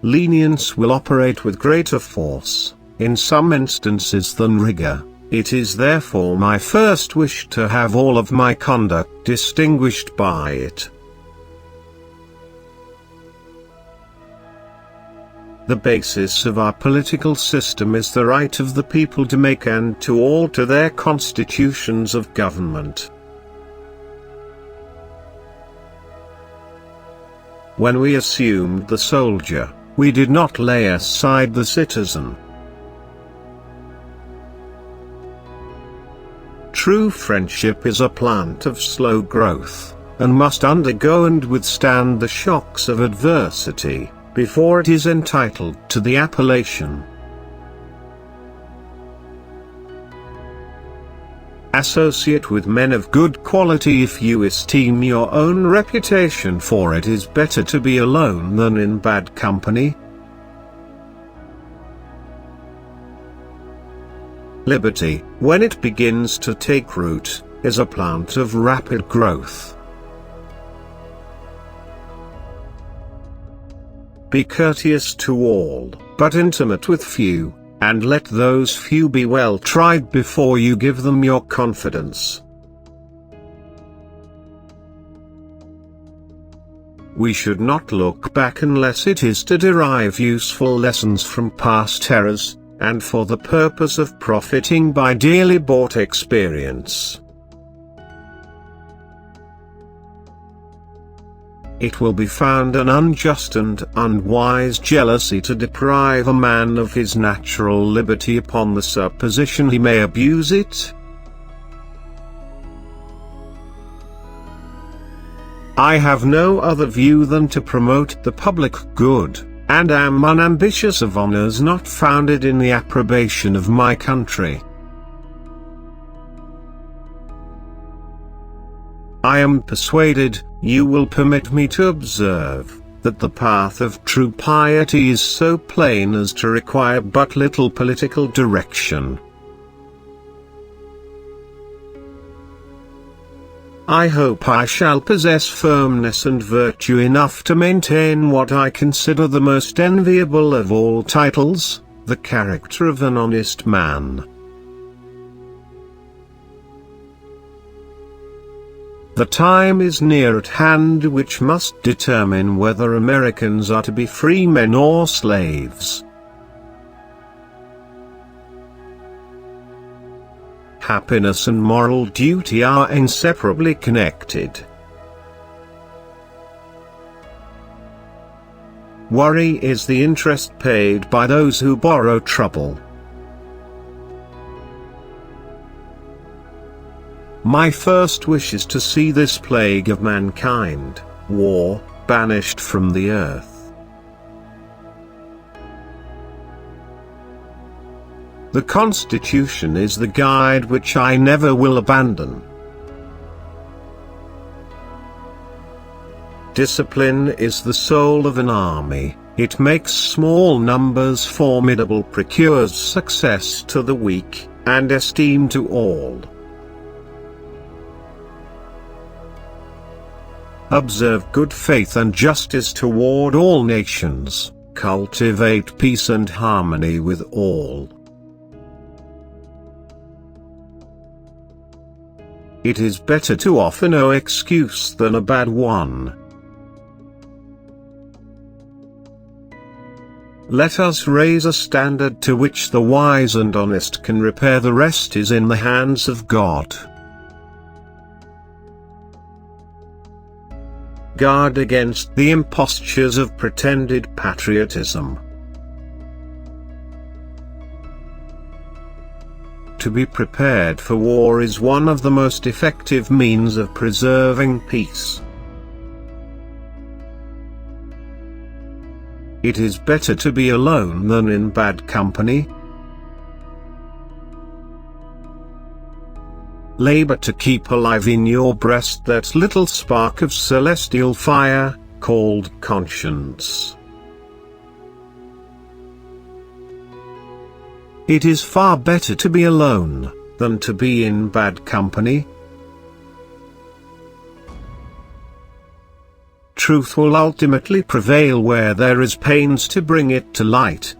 lenience will operate with greater force, in some instances than rigor. It is therefore my first wish to have all of my conduct distinguished by it. The basis of our political system is the right of the people to make and to alter their constitutions of government. When we assumed the soldier, we did not lay aside the citizen. True friendship is a plant of slow growth, and must undergo and withstand the shocks of adversity, before it is entitled to the appellation. Associate with men of good quality if you esteem your own reputation, for it is better to be alone than in bad company. Liberty, when it begins to take root, is a plant of rapid growth. Be courteous to all, but intimate with few, and let those few be well tried before you give them your confidence. We should not look back unless it is to derive useful lessons from past errors, and for the purpose of profiting by dearly bought experience. It will be found an unjust and unwise jealousy to deprive a man of his natural liberty upon the supposition he may abuse it. I have no other view than to promote the public good, and am unambitious of honors not founded in the approbation of my country. I am persuaded, you will permit me to observe, that the path of true piety is so plain as to require but little political direction. I hope I shall possess firmness and virtue enough to maintain what I consider the most enviable of all titles, the character of an honest man. The time is near at hand which must determine whether Americans are to be free men or slaves. Happiness and moral duty are inseparably connected. Worry is the interest paid by those who borrow trouble. My first wish is to see this plague of mankind, war, banished from the earth. The Constitution is the guide which I never will abandon. Discipline is the soul of an army, it makes small numbers formidable, procures success to the weak, and esteem to all. Observe good faith and justice toward all nations, cultivate peace and harmony with all. It is better to offer no excuse than a bad one. Let us raise a standard to which the wise and honest can repair, the rest is in the hands of God. Guard against the impostures of pretended patriotism. To be prepared for war is one of the most effective means of preserving peace. It is better to be alone than in bad company. Labor to keep alive in your breast that little spark of celestial fire, called conscience. It is far better to be alone, than to be in bad company. truth will ultimately prevail where there is pains to bring it to light.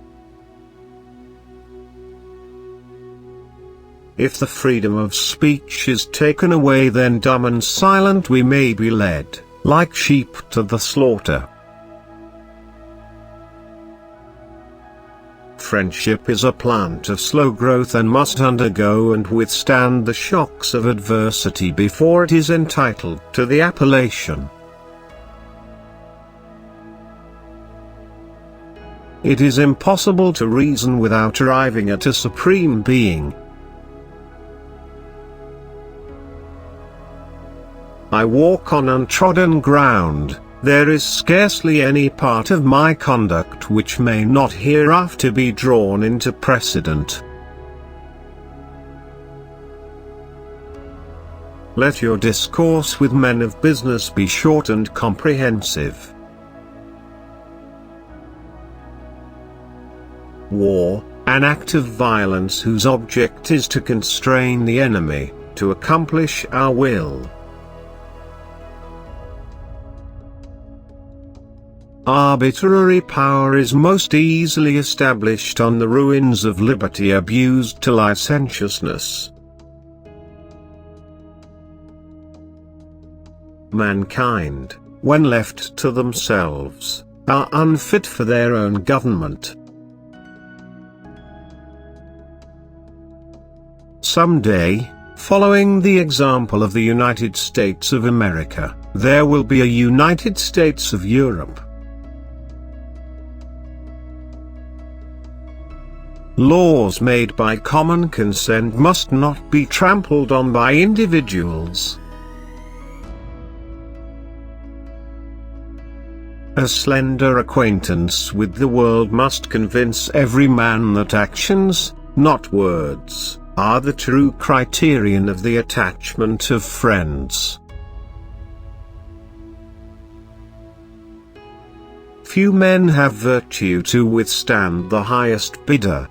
If the freedom of speech is taken away, then dumb and silent we may be led, like sheep to the slaughter. Friendship is a plant of slow growth and must undergo and withstand the shocks of adversity before it is entitled to the appellation. It is impossible to reason without arriving at a supreme being. I walk on untrodden ground. There is scarcely any part of my conduct which may not hereafter be drawn into precedent. Let your discourse with men of business be short and comprehensive. War, an act of violence whose object is to constrain the enemy, to accomplish our will. Arbitrary power is most easily established on the ruins of liberty abused to licentiousness. Mankind, when left to themselves, are unfit for their own government. Someday, following the example of the United States of America, there will be a United States of Europe. Laws made by common consent must not be trampled on by individuals. A slender acquaintance with the world must convince every man that actions, not words, are the true criterion of the attachment of friends. Few men have virtue to withstand the highest bidder.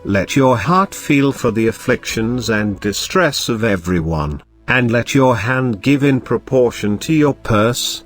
Let your heart feel for the afflictions and distress of everyone, and let your hand give in proportion to your purse.